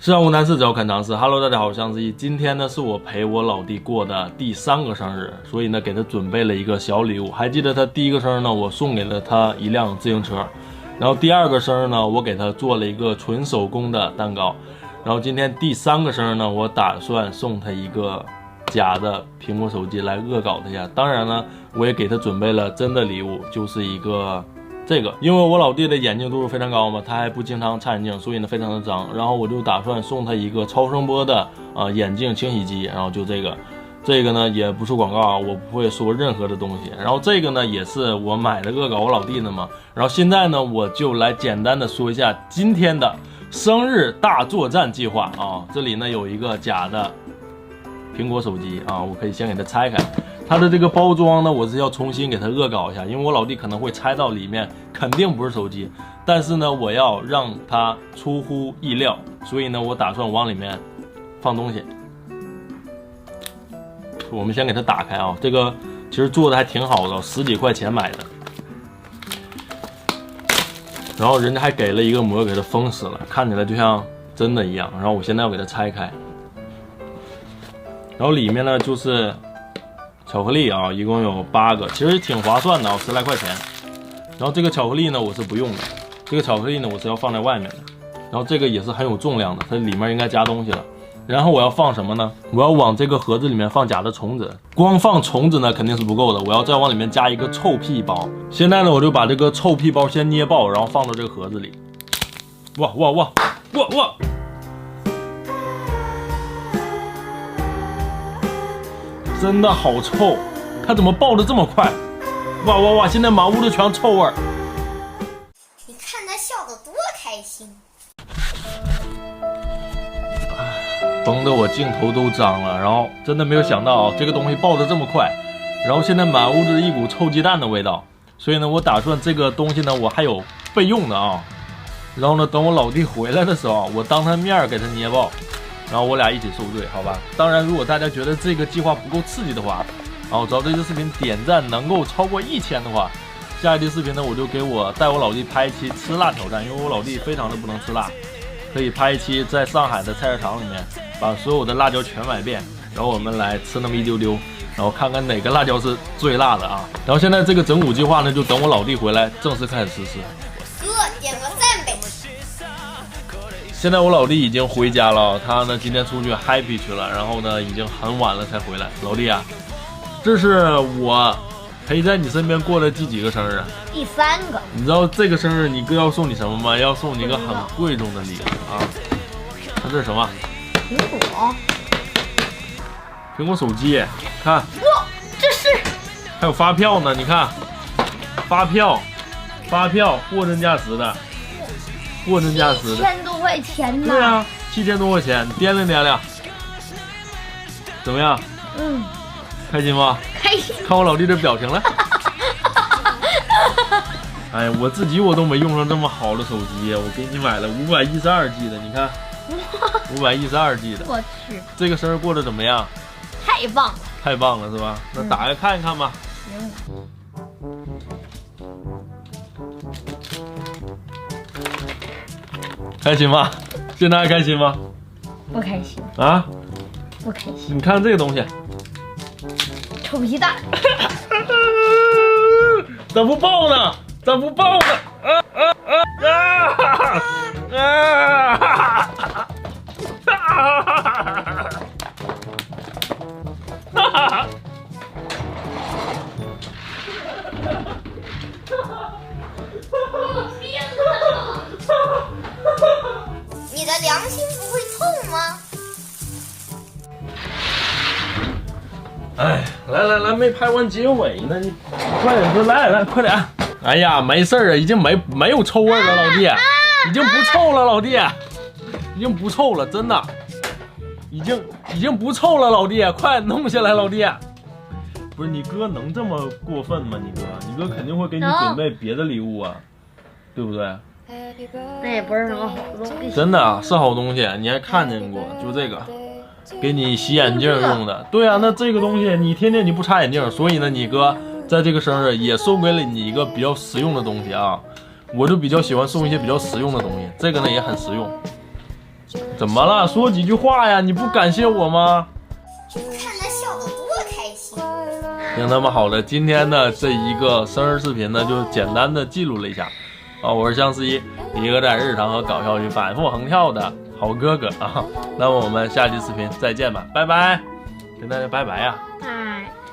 世上无难事，只要肯尝试。Hello， 大家好，我是相思一。今天呢是我陪我老弟过的第3个生日，所以呢给他准备了一个小礼物。还记得他第1个生日呢，我送给了他一辆自行车，然后第2个生日呢，我给他做了一个纯手工的蛋糕，然后今天第3个生日呢，我打算送他一个假的苹果手机来恶搞他一下。当然呢，我也给他准备了真的礼物，就是一个。这个，因为我老弟的眼镜度数非常高嘛，他还不经常擦眼镜，所以呢非常的脏。然后我就打算送他一个超声波的眼镜清洗机，然后就这个呢也不是广告啊，我不会说任何的东西。然后这个呢也是我买的恶搞我老弟的嘛。然后现在呢我就来简单的说一下今天的生日大作战计划啊。这里呢有一个假的苹果手机啊，我可以先给它拆开。它的这个包装呢，我是要重新给它恶搞一下，因为我老弟可能会猜到里面肯定不是手机，但是呢，我要让它出乎意料，所以呢，我打算往里面放东西。我们先给它打开啊，这个其实做的还挺好的，10几块钱买的，然后人家还给了一个膜给它封死了，看起来就像真的一样。然后我现在要给它拆开，然后里面呢就是巧克力啊，一共有8个，其实挺划算的啊，10来块钱。然后这个巧克力呢，我是不用的，这个巧克力呢，我是要放在外面的。然后这个也是很有重量的，它里面应该加东西了。然后我要放什么呢？我要往这个盒子里面放假的虫子，光放虫子呢肯定是不够的，我要再往里面加一个臭屁包。现在呢，我就把这个臭屁包先捏爆，然后放到这个盒子里。哇！真的好臭，它怎么爆的这么快？哇！现在满屋子全臭味儿。你看他笑得多开心。崩得我镜头都脏了，然后真的没有想到这个东西爆的这么快，然后现在满屋子一股臭鸡蛋的味道。所以呢，我打算这个东西呢，我还有备用的啊。然后呢，等我老弟回来的时候，我当他面给他捏爆。然后我俩一起受罪，好吧？当然，如果大家觉得这个计划不够刺激的话，然后只要这支视频点赞能够超过1000的话，下一期视频呢，我就带我老弟拍一期吃辣挑战，因为我老弟非常的不能吃辣，可以拍一期在上海的菜市场里面把所有的辣椒全买遍，然后我们来吃那么一丢丢，然后看看哪个辣椒是最辣的啊！然后现在这个整蛊计划呢，就等我老弟回来正式开始实施。哥，点个赞呗！现在我老弟已经回家了，他呢今天出去 happy 去了，然后呢已经很晚了才回来。老弟啊，这是我陪在你身边过的第几个生日啊？第3个。你知道这个生日你哥要送你什么吗？要送你一个很贵重的礼物啊！看这是什么？苹果手机，看。哇，这是。还有发票呢，你看，发票，货真价实的。1000多块钱呢。对啊，7000多块钱，掂量，怎么样？开心吗？开心。看我老弟的表情了。哎，我自己我都没用上这么好的手机，我给你买了512G 的，你看，512G 的。我去，这个生日过得怎么样？太棒了，是吧？那打开看一看吧。开心吗？现在还开心吗？不开心啊！不开心。你看这个东西，臭皮蛋。咋不爆呢？你的良心不会痛吗？哎，来，没拍完结尾呢，你快点说，来，快点！哎呀，没事啊，已经没有臭味了，老弟，已经不臭了，老弟，已经不臭了，真的，已经不臭了，老弟，快弄下来，老弟。不是你哥能这么过分吗？你哥肯定会给你准备别的礼物啊，对不对？那也不是什么好东西。真的啊，是好东西，你还看见过？就这个。给你洗眼镜用的，对啊，那这个东西你天天你不擦眼镜，所以呢，你哥在这个生日也送给了你一个比较实用的东西啊。我就比较喜欢送一些比较实用的东西，这个呢也很实用。怎么了？说几句话呀！你不感谢我吗？看他笑得多开心。行，那么好的，今天的这一个生日视频呢，就简单的记录了一下。我是相思一个在日常和搞笑里反复横跳的好哥哥啊。那么我们下期视频再见吧，拜拜，跟大家拜拜呀。拜。